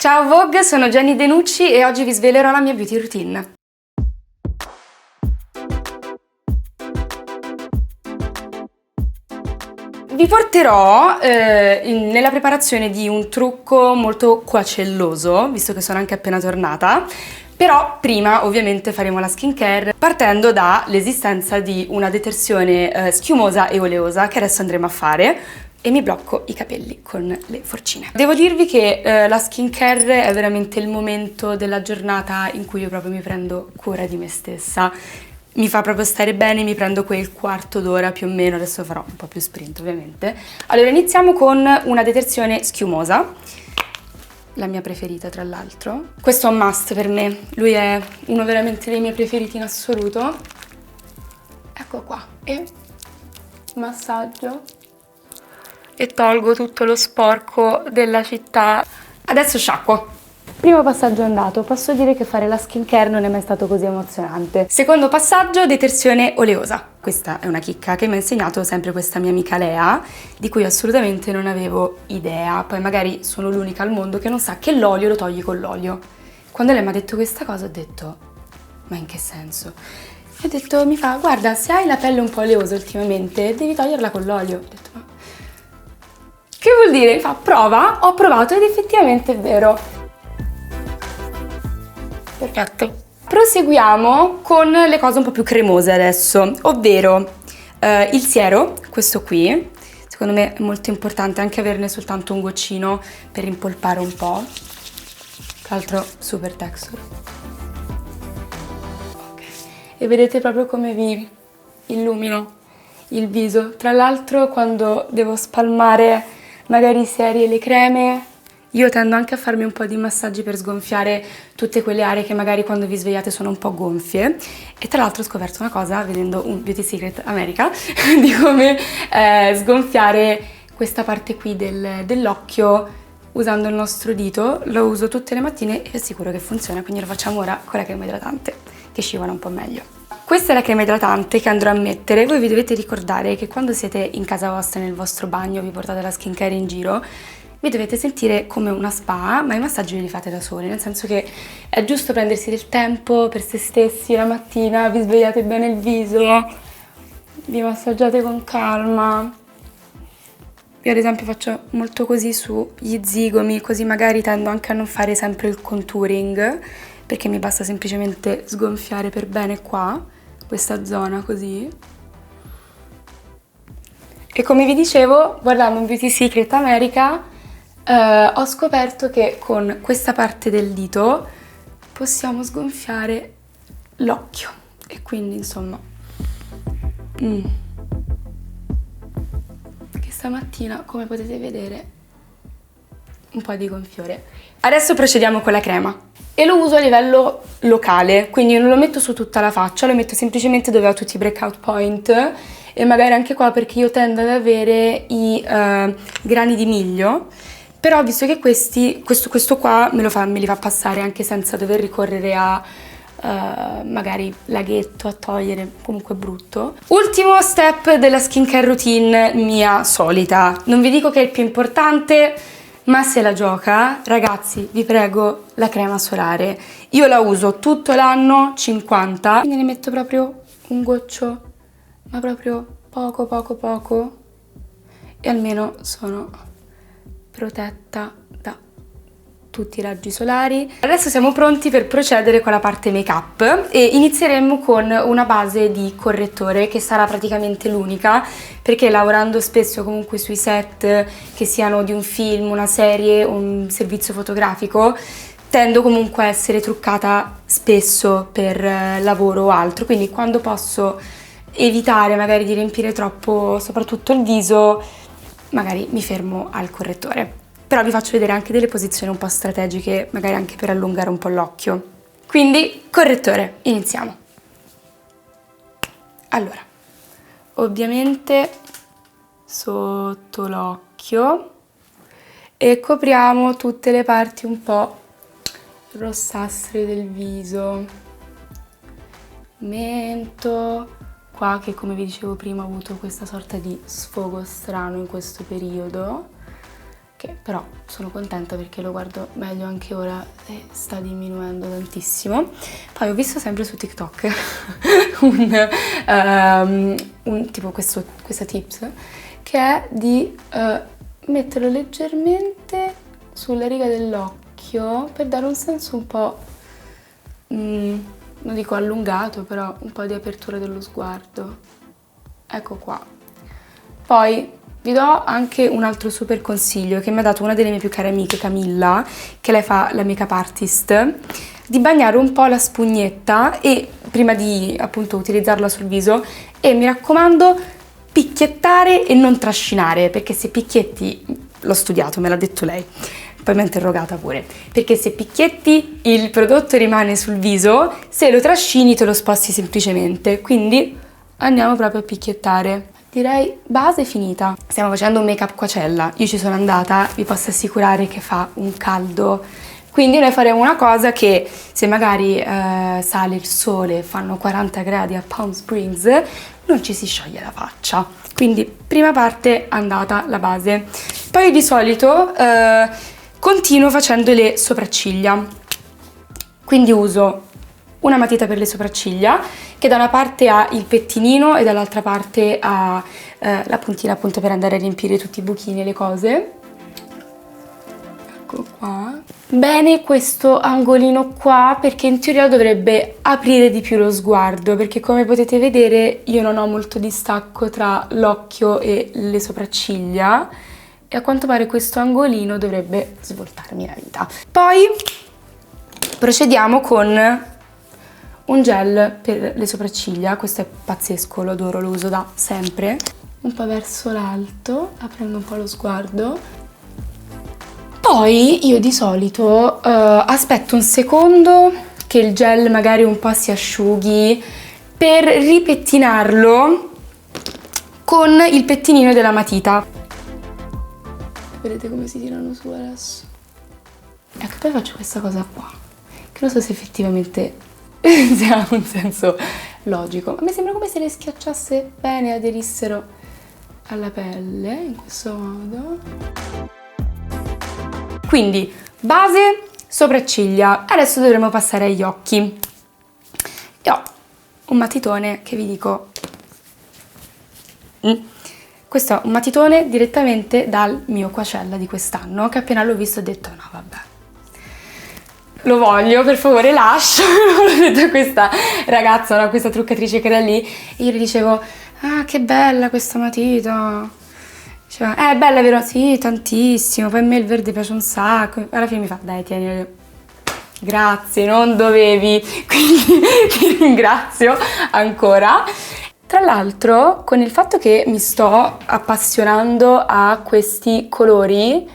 Ciao Vogue, sono Jenny Denucci e oggi vi svelerò la mia beauty routine. Vi porterò nella preparazione di un trucco molto quacelloso, visto che sono anche appena tornata, però prima ovviamente faremo la skincare partendo dall'esistenza di una detersione schiumosa e oleosa che adesso andremo a fare e mi blocco i capelli con le forcine. Devo dirvi che la skincare è veramente il momento della giornata in cui io proprio mi prendo cura di me stessa. Mi fa proprio stare bene, mi prendo quel quarto d'ora più o meno, adesso farò un po' più sprint ovviamente. Allora iniziamo con una detersione schiumosa, la mia preferita tra l'altro. Questo è un must per me, lui è uno veramente dei miei preferiti in assoluto. Ecco qua, e massaggio e tolgo tutto lo sporco della città. Adesso sciacquo. Primo passaggio andato, posso dire che fare la skincare non è mai stato così emozionante. Secondo passaggio, detersione oleosa. Questa è una chicca che mi ha insegnato sempre questa mia amica Lea, di cui assolutamente non avevo idea. Poi magari sono l'unica al mondo che non sa che l'olio lo togli con l'olio. Quando lei mi ha detto questa cosa ho detto, ma in che senso? E ho detto, mi fa, guarda, se hai la pelle un po' oleosa ultimamente, devi toglierla con l'olio. Ho detto, ma che vuol dire? Mi fa, prova, ho provato ed effettivamente è vero. Perfetto. Proseguiamo con le cose un po' più cremose adesso, ovvero il siero, questo qui. Secondo me è molto importante anche averne soltanto un goccino per impolpare un po'. Tra l'altro super texture. Okay. E vedete proprio come vi illumino il viso. Tra l'altro quando devo spalmare magari i sieri e le creme, io tendo anche a farmi un po' di massaggi per sgonfiare tutte quelle aree che magari quando vi svegliate sono un po' gonfie. E tra l'altro ho scoperto una cosa vedendo un Beauty Secret America di come sgonfiare questa parte qui dell'occhio usando il nostro dito. Lo uso tutte le mattine e vi assicuro che funziona, quindi lo facciamo ora con la crema idratante che scivola un po' meglio. Questa è la crema idratante che andrò a mettere. Voi vi dovete ricordare che quando siete in casa vostra, nel vostro bagno, vi portate la skincare in giro, vi dovete sentire come una spa, ma i massaggi ve li fate da soli, nel senso che è giusto prendersi del tempo per se stessi la mattina, vi svegliate bene il viso, vi massaggiate con calma. Io ad esempio faccio molto così sugli zigomi, così magari tendo anche a non fare sempre il contouring, perché mi basta semplicemente sgonfiare per bene qua, questa zona così. E come vi dicevo, guardando un Beauty Secret America, ho scoperto che con questa parte del dito possiamo sgonfiare l'occhio e quindi insomma che stamattina, come potete vedere, un po' di gonfiore. Adesso procediamo con la crema e lo uso a livello locale, quindi non lo metto su tutta la faccia, lo metto semplicemente dove ho tutti i breakout point e magari anche qua, perché io tendo ad avere i grani di miglio. Però visto che questo qua me li fa passare anche senza dover ricorrere a magari laghetto, a togliere, comunque brutto. Ultimo step della skincare routine mia solita. Non vi dico che è il più importante, ma se la gioca, ragazzi, vi prego, la crema solare. Io la uso tutto l'anno, 50, quindi ne metto proprio un goccio, ma proprio poco, e almeno sono protetta da tutti i raggi solari. Adesso siamo pronti per procedere con la parte make up e inizieremo con una base di correttore che sarà praticamente l'unica, perché lavorando spesso comunque sui set che siano di un film, una serie, un servizio fotografico, tendo comunque a essere truccata spesso per lavoro o altro, quindi quando posso evitare magari di riempire troppo soprattutto il viso, magari mi fermo al correttore. Però vi faccio vedere anche delle posizioni un po' strategiche, magari anche per allungare un po' l'occhio. Quindi, correttore, iniziamo. Allora, ovviamente sotto l'occhio e copriamo tutte le parti un po' rossastre del viso. Mento qua, che come vi dicevo prima ho avuto questa sorta di sfogo strano in questo periodo, che però sono contenta perché lo guardo meglio anche ora e sta diminuendo tantissimo. Poi ho visto sempre su TikTok tipo questa tips che è di metterlo leggermente sulla riga dell'occhio per dare un senso un po', non dico allungato, però un po' di apertura dello sguardo. Ecco qua. Poi vi do anche un altro super consiglio che mi ha dato una delle mie più care amiche, Camilla, che lei fa la make-up artist, di bagnare un po' la spugnetta e prima di appunto utilizzarla sul viso, e mi raccomando picchiettare e non trascinare, perché se picchietti, l'ho studiato, me l'ha detto lei, poi mi ha interrogata pure, perché se picchietti il prodotto rimane sul viso, se lo trascini te lo sposti semplicemente, quindi andiamo proprio a picchiettare. Direi base finita. Stiamo facendo un make-up Coachella, io ci sono andata, vi posso assicurare che fa un caldo, quindi noi faremo una cosa che se magari sale il sole, fanno 40 gradi a Palm Springs, non ci si scioglie la faccia. Quindi prima parte andata la base. Poi di solito continuo facendo le sopracciglia, quindi uso una matita per le sopracciglia che da una parte ha il pettinino e dall'altra parte ha la puntina appunto per andare a riempire tutti i buchini e le cose. Ecco qua. Bene questo angolino qua, perché in teoria dovrebbe aprire di più lo sguardo, perché come potete vedere io non ho molto distacco tra l'occhio e le sopracciglia e a quanto pare questo angolino dovrebbe svoltarmi la vita. Poi procediamo con un gel per le sopracciglia, questo è pazzesco, lo adoro, lo uso da sempre. Un po' verso l'alto, aprendo un po' lo sguardo. Poi io di solito aspetto un secondo che il gel magari un po' si asciughi per ripettinarlo con il pettinino della matita. Vedete come si tirano su adesso? Ecco, poi faccio questa cosa qua, che non so se effettivamente se ha un senso logico, ma mi sembra come se le schiacciasse bene e aderissero alla pelle, in questo modo. Quindi, base, sopracciglia. Adesso dovremo passare agli occhi. Io ho un matitone che vi dico... Questo è un matitone direttamente dal mio Coachella di quest'anno, che appena l'ho visto ho detto no vabbè, lo voglio, per favore lascio. L'ho detto a questa ragazza, no, questa truccatrice che era lì, e io le dicevo ah che bella questa matita, diceva è bella vero? Sì, tantissimo, poi a me il verde piace un sacco, alla fine mi fa dai tieni, grazie, non dovevi, quindi ti ringrazio ancora. Tra l'altro, con il fatto che mi sto appassionando a questi colori,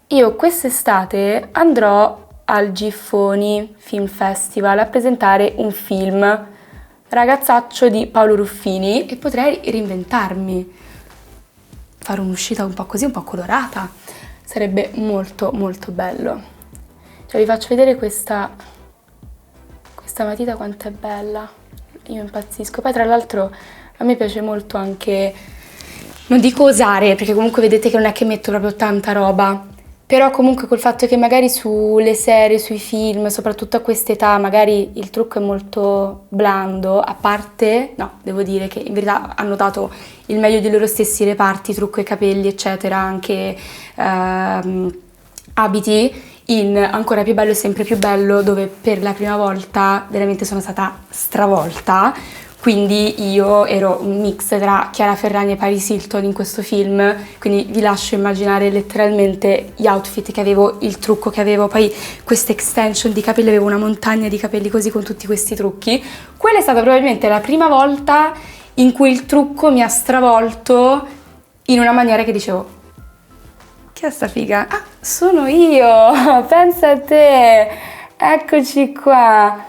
io quest'estate andrò al Giffoni Film Festival a presentare un film, Ragazzaccio di Paolo Ruffini, e potrei reinventarmi, fare un'uscita un po' così, un po' colorata, sarebbe molto molto bello. Cioè vi faccio vedere questa matita quanto è bella, io impazzisco. Poi tra l'altro a me piace molto anche, non dico osare, perché comunque vedete che non è che metto proprio tanta roba, però comunque col fatto che magari sulle serie, sui film, soprattutto a quest'età, magari il trucco è molto blando, a parte, no, devo dire che in verità hanno dato il meglio di loro stessi reparti, trucco e capelli, eccetera, anche abiti, in Ancora più bello e sempre più bello, dove per la prima volta veramente sono stata stravolta. Quindi io ero un mix tra Chiara Ferragni e Paris Hilton in questo film, quindi vi lascio immaginare letteralmente gli outfit che avevo, il trucco che avevo, poi queste extension di capelli, avevo una montagna di capelli così con tutti questi trucchi. Quella è stata probabilmente la prima volta in cui il trucco mi ha stravolto in una maniera che dicevo che è sta figa? Ah, sono io! Pensa a te! Eccoci qua!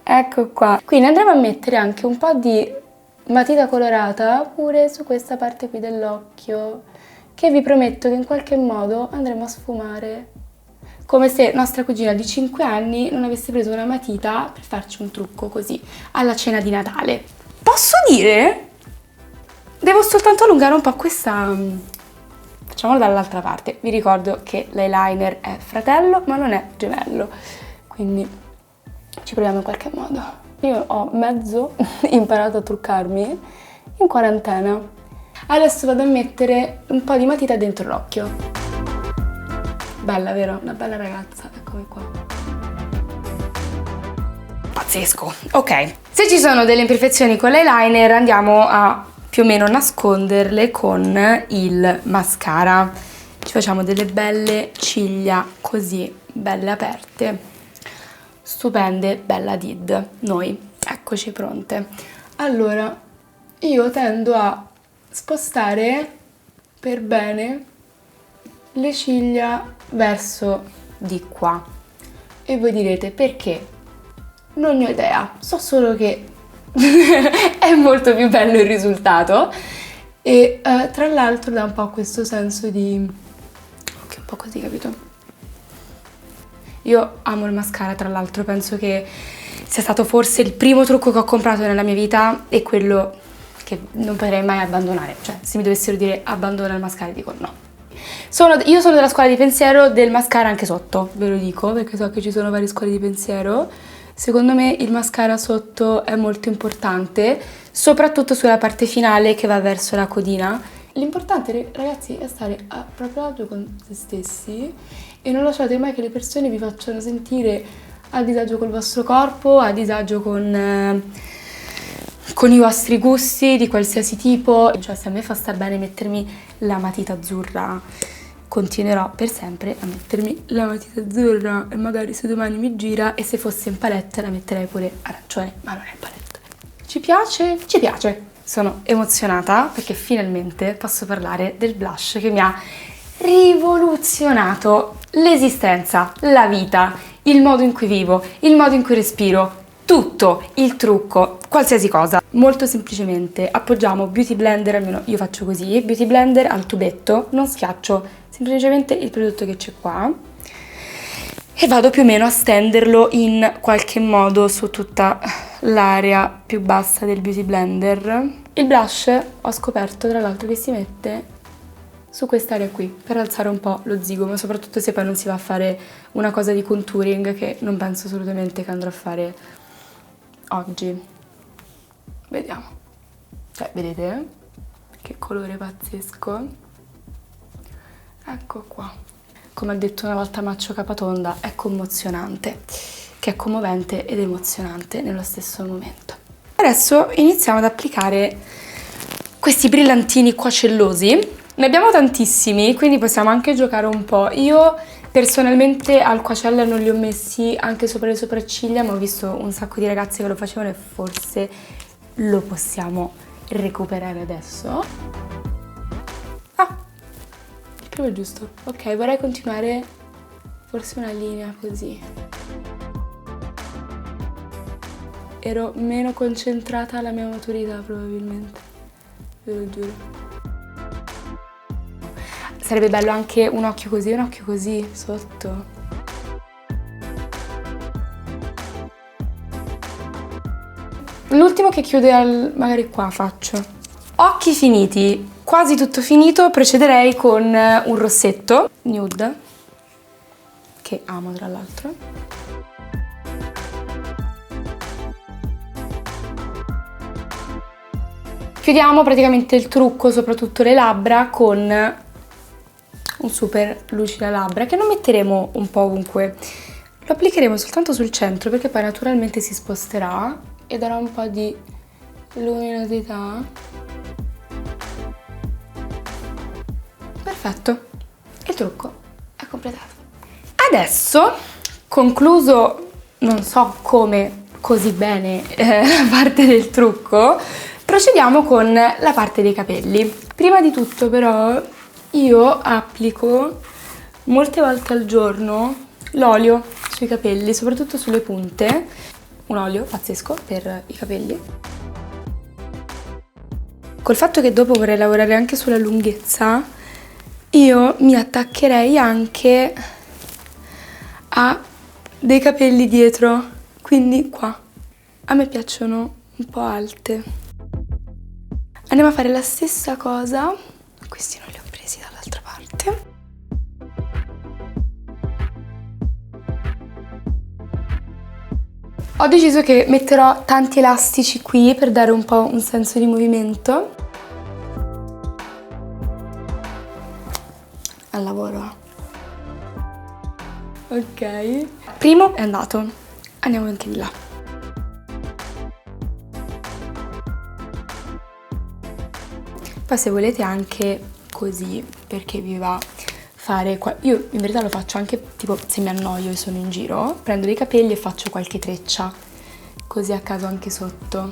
Ecco qua. Quindi andremo a mettere anche un po' di matita colorata pure su questa parte qui dell'occhio, che vi prometto che in qualche modo andremo a sfumare. Come se nostra cugina di 5 anni non avesse preso una matita per farci un trucco così alla cena di Natale. Posso dire? Devo soltanto allungare un po' questa Facciamolo dall'altra parte. Vi ricordo che l'eyeliner è fratello ma non è gemello, quindi ci proviamo in qualche modo. Io ho mezzo imparato a truccarmi in quarantena. Adesso vado a mettere un po' di matita dentro l'occhio. Bella, vero? Una bella ragazza, eccomi qua. Pazzesco. Ok, se ci sono delle imperfezioni con l'eyeliner andiamo a più o meno nasconderle con il mascara. Ci facciamo delle belle ciglia così, belle aperte, stupende, bella did. Noi, eccoci pronte. Allora, io tendo a spostare per bene le ciglia verso di qua. E voi direte perché? Non ne ho idea, so solo che è molto più bello il risultato e tra l'altro dà un po' questo senso di... ok, un po' così, capito? Io amo il mascara, tra l'altro penso che sia stato forse il primo trucco che ho comprato nella mia vita e quello che non potrei mai abbandonare. Cioè, se mi dovessero dire abbandona il mascara, dico no. Io sono della scuola di pensiero del mascara anche sotto, ve lo dico, perché so che ci sono varie scuole di pensiero. Secondo me il mascara sotto è molto importante, soprattutto sulla parte finale che va verso la codina. L'importante, ragazzi, è stare a proprio agio con se stessi e non lasciate mai che le persone vi facciano sentire a disagio col vostro corpo, a disagio con i vostri gusti di qualsiasi tipo. Cioè, se a me fa star bene mettermi la matita azzurra, continuerò per sempre a mettermi la matita azzurra e magari se domani mi gira e se fosse in palette la metterei pure arancione, ma non è palette. Ci piace? Ci piace! Sono emozionata perché finalmente posso parlare del blush che mi ha rivoluzionato l'esistenza, la vita, il modo in cui vivo, il modo in cui respiro, tutto, il trucco, qualsiasi cosa. Molto semplicemente appoggiamo Beauty Blender, almeno io faccio così, Beauty Blender al tubetto, non schiaccio semplicemente il prodotto che c'è qua e vado più o meno a stenderlo in qualche modo su tutta l'area più bassa del Beauty Blender. Il blush ho scoperto tra l'altro che si mette su quest'area qui per alzare un po' lo zigomo, soprattutto se poi non si va a fare una cosa di contouring che non penso assolutamente che andrò a fare oggi. Vediamo. Cioè, vedete? Che colore pazzesco. Ecco qua. Come ha detto una volta Maccio Capatonda, è commozionante, che è commovente ed emozionante nello stesso momento. Adesso iniziamo ad applicare questi brillantini qua cellosi. Ne abbiamo tantissimi, quindi possiamo anche giocare un po'. Io personalmente al Coachella non li ho messi anche sopra le sopracciglia, ma ho visto un sacco di ragazze che lo facevano e forse lo possiamo recuperare adesso. Ah, il primo è giusto. Ok, vorrei continuare forse una linea così. Ero meno concentrata alla mia maturità probabilmente, ve lo giuro. Sarebbe bello anche un occhio così sotto. L'ultimo che chiude magari qua faccio. Occhi finiti, quasi tutto finito, procederei con un rossetto nude, che amo tra l'altro. Chiudiamo praticamente il trucco, soprattutto le labbra, con un super lucida labbra che non metteremo un po' ovunque, lo applicheremo soltanto sul centro perché poi naturalmente si sposterà e darà un po' di luminosità. Perfetto, il trucco è completato. Adesso, concluso non so come così bene la parte del trucco, procediamo con la parte dei capelli. Prima di tutto però io applico molte volte al giorno l'olio sui capelli, soprattutto sulle punte, un olio pazzesco per i capelli. Col fatto che dopo vorrei lavorare anche sulla lunghezza, io mi attaccherei anche a dei capelli dietro, quindi qua. A me piacciono un po' alte. Andiamo a fare la stessa cosa, questi non li ho presi dall'altra parte. Ho deciso che metterò tanti elastici qui per dare un po' un senso di movimento. Al lavoro. Ok. Primo è andato. Andiamo anche di là. Poi se volete anche così, perché vi va fare... Io in verità lo faccio anche tipo se mi annoio e sono in giro, prendo dei capelli e faccio qualche treccia, così a caso anche sotto.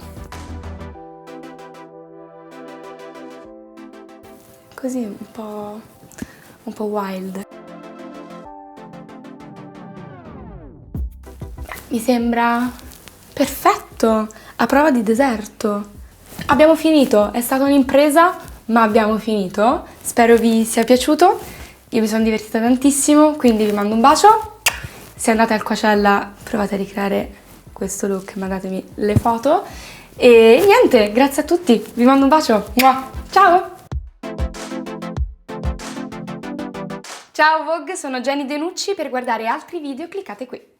Così un po' wild. Mi sembra perfetto, a prova di deserto. Abbiamo finito, è stata un'impresa, ma abbiamo finito. Spero vi sia piaciuto. Io mi sono divertita tantissimo, quindi vi mando un bacio. Se andate al Coachella provate a ricreare questo look, mandatemi le foto. E niente, grazie a tutti, vi mando un bacio. Ciao! Ciao Vogue, sono Jenny Denucci, per guardare altri video cliccate qui.